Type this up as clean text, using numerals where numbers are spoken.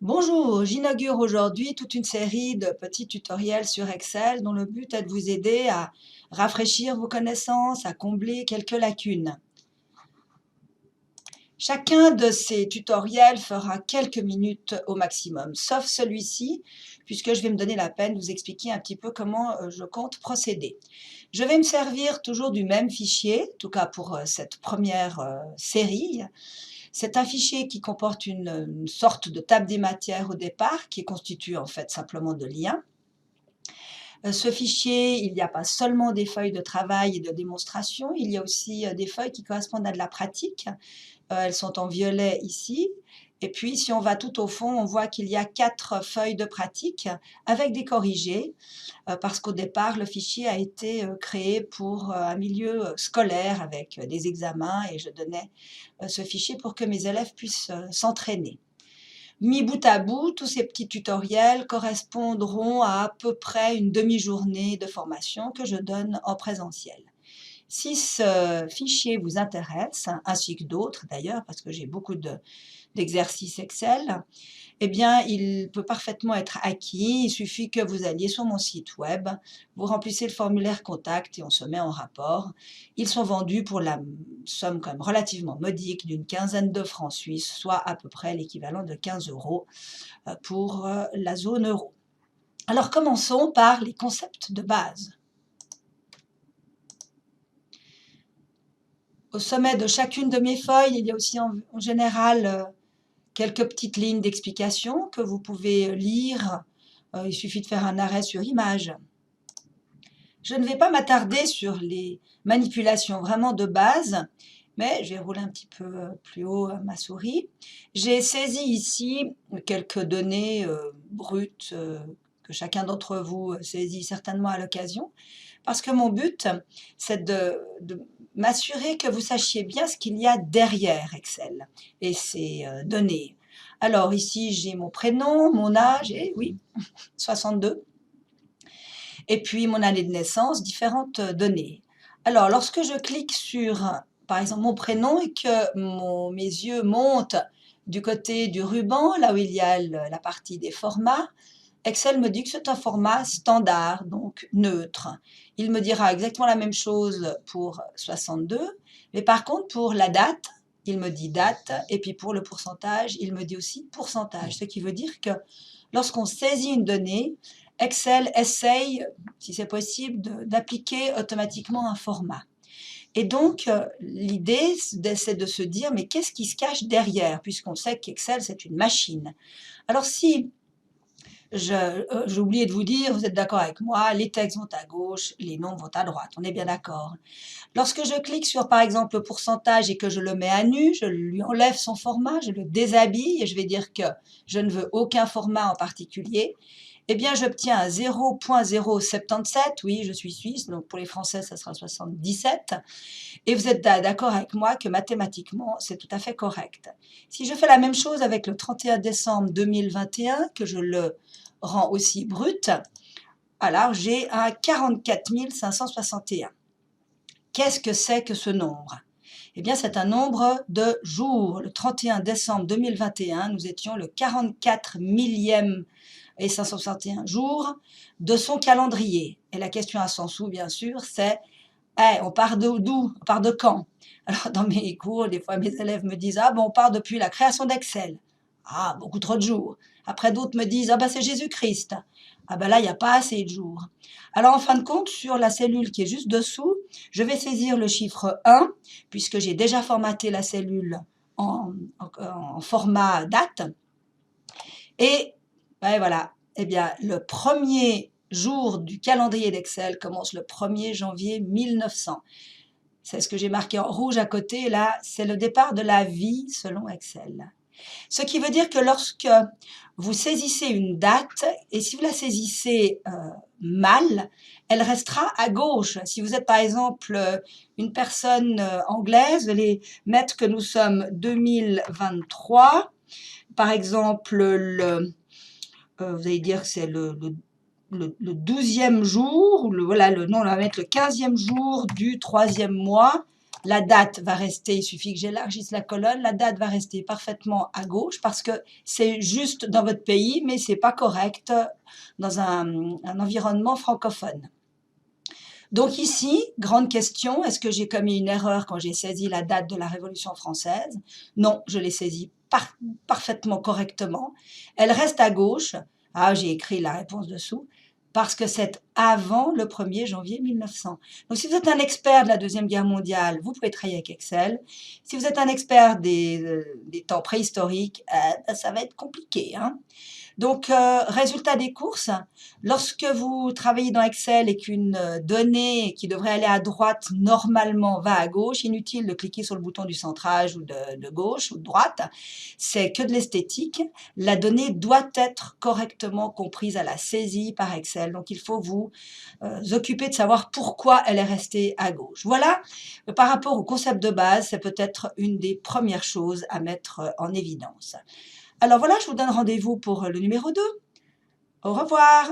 Bonjour, j'inaugure aujourd'hui toute une série de petits tutoriels sur Excel dont le but est de vous aider à rafraîchir vos connaissances, à combler quelques lacunes. Chacun de ces tutoriels fera quelques minutes au maximum, sauf celui-ci, puisque je vais me donner la peine de vous expliquer un petit peu comment je compte procéder. Je vais me servir toujours du même fichier, en tout cas pour cette première série. C'est un fichier qui comporte une sorte de table des matières au départ, qui est constituée en fait simplement de liens. Ce fichier, il n'y a pas seulement des feuilles de travail et de démonstration, il y a aussi des feuilles qui correspondent à de la pratique. Elles sont en violet ici. Et puis, si on va tout au fond, on voit qu'il y a 4 feuilles de pratique avec des corrigés, parce qu'au départ, le fichier a été créé pour un milieu scolaire avec des examens et je donnais ce fichier pour que mes élèves puissent s'entraîner. Mis bout à bout, tous ces petits tutoriels correspondront à peu près une demi-journée de formation que je donne en présentiel. Si ce fichier vous intéresse, ainsi que d'autres d'ailleurs, parce que j'ai beaucoup d'exercices Excel, eh bien, il peut parfaitement être acquis. Il suffit que vous alliez sur mon site web, vous remplissez le formulaire contact et on se met en rapport. Ils sont vendus pour la somme quand même relativement modique d'une quinzaine de francs suisses, soit à peu près l'équivalent de 15 € pour la zone euro. Alors commençons par les concepts de base. Au sommet de chacune de mes feuilles, il y a aussi en général quelques petites lignes d'explication que vous pouvez lire. Il suffit de faire un arrêt sur image. Je ne vais pas m'attarder sur les manipulations vraiment de base, mais je vais rouler un petit peu plus haut ma souris. J'ai saisi ici quelques données brutes que chacun d'entre vous saisit certainement à l'occasion, parce que mon but, c'est de m'assurer que vous sachiez bien ce qu'il y a derrière Excel et ces données. Alors ici, j'ai mon prénom, mon âge, et oui, 62, et puis mon année de naissance, différentes données. Alors, lorsque je clique sur, par exemple, mon prénom et que mes yeux montent du côté du ruban, là où il y a la partie des formats, Excel me dit que c'est un format standard, donc neutre. Il me dira exactement la même chose pour 62, mais par contre pour la date, il me dit date, et puis pour le pourcentage, il me dit aussi pourcentage. Ce qui veut dire que lorsqu'on saisit une donnée, Excel essaye, si c'est possible, d'appliquer automatiquement un format. Et donc, l'idée, c'est de se dire, mais qu'est-ce qui se cache derrière, puisqu'on sait qu'Excel, c'est une machine. Alors si j'ai oublié de vous dire, vous êtes d'accord avec moi, les textes vont à gauche, les nombres vont à droite, on est bien d'accord. Lorsque je clique sur, par exemple, le pourcentage et que je le mets à nu, je lui enlève son format, je le déshabille et je vais dire que je ne veux aucun format en particulier, eh bien, j'obtiens un 0,077, oui, je suis suisse, donc pour les Français, ça sera 77, et vous êtes d'accord avec moi que mathématiquement, c'est tout à fait correct. Si je fais la même chose avec le 31 décembre 2021, que je le rends aussi brut, alors j'ai un 44 561. Qu'est-ce que c'est que ce nombre? Eh bien, c'est un nombre de jours. Le 31 décembre 2021, nous étions le 44 millième et 561 jours de son calendrier. Et la question à 100 sous, bien sûr, c'est on part d'où? On part de quand? Alors, dans mes cours, des fois, mes élèves me disent « Ah, bon, on part depuis la création d'Excel. » Ah, beaucoup trop de jours. Après, d'autres me disent « Ah, ben, c'est Jésus-Christ. » Ah, ben là, il n'y a pas assez de jours. Alors, en fin de compte, sur la cellule qui est juste dessous, je vais saisir le chiffre 1, puisque j'ai déjà formaté la cellule en format date. Et ben, voilà, eh bien, le premier jour du calendrier d'Excel commence le 1er janvier 1900. C'est ce que j'ai marqué en rouge à côté, là, c'est le départ de la vie selon Excel. Ce qui veut dire que lorsque vous saisissez une date, et si vous la saisissez mal, elle restera à gauche. Si vous êtes par exemple une personne anglaise, vous allez mettre que nous sommes 2023, par exemple, vous allez dire que c'est le 12e jour, voilà, non, on va mettre le 15e jour du 3e mois, La date va rester, il suffit que j'élargisse la colonne, la date va rester parfaitement à gauche parce que c'est juste dans votre pays, mais c'est pas correct dans un environnement francophone. Donc ici, grande question, est-ce que j'ai commis une erreur quand j'ai saisi la date de la Révolution française? Non, je l'ai saisie parfaitement correctement. Elle reste à gauche. Ah, j'ai écrit la réponse dessous. Parce que c'est avant le 1er janvier 1900. Donc si vous êtes un expert de la Deuxième Guerre mondiale, vous pouvez travailler avec Excel. Si vous êtes un expert des temps préhistoriques, ça va être compliqué, hein. Donc, résultat des courses, lorsque vous travaillez dans Excel et qu'une donnée qui devrait aller à droite normalement va à gauche, inutile de cliquer sur le bouton du centrage ou de gauche ou de droite, c'est que de l'esthétique. La donnée doit être correctement comprise à la saisie par Excel. Donc, il faut vous occuper de savoir pourquoi elle est restée à gauche. Voilà, par rapport au concept de base, c'est peut-être une des premières choses à mettre en évidence. Alors voilà, je vous donne rendez-vous pour le numéro 2. Au revoir.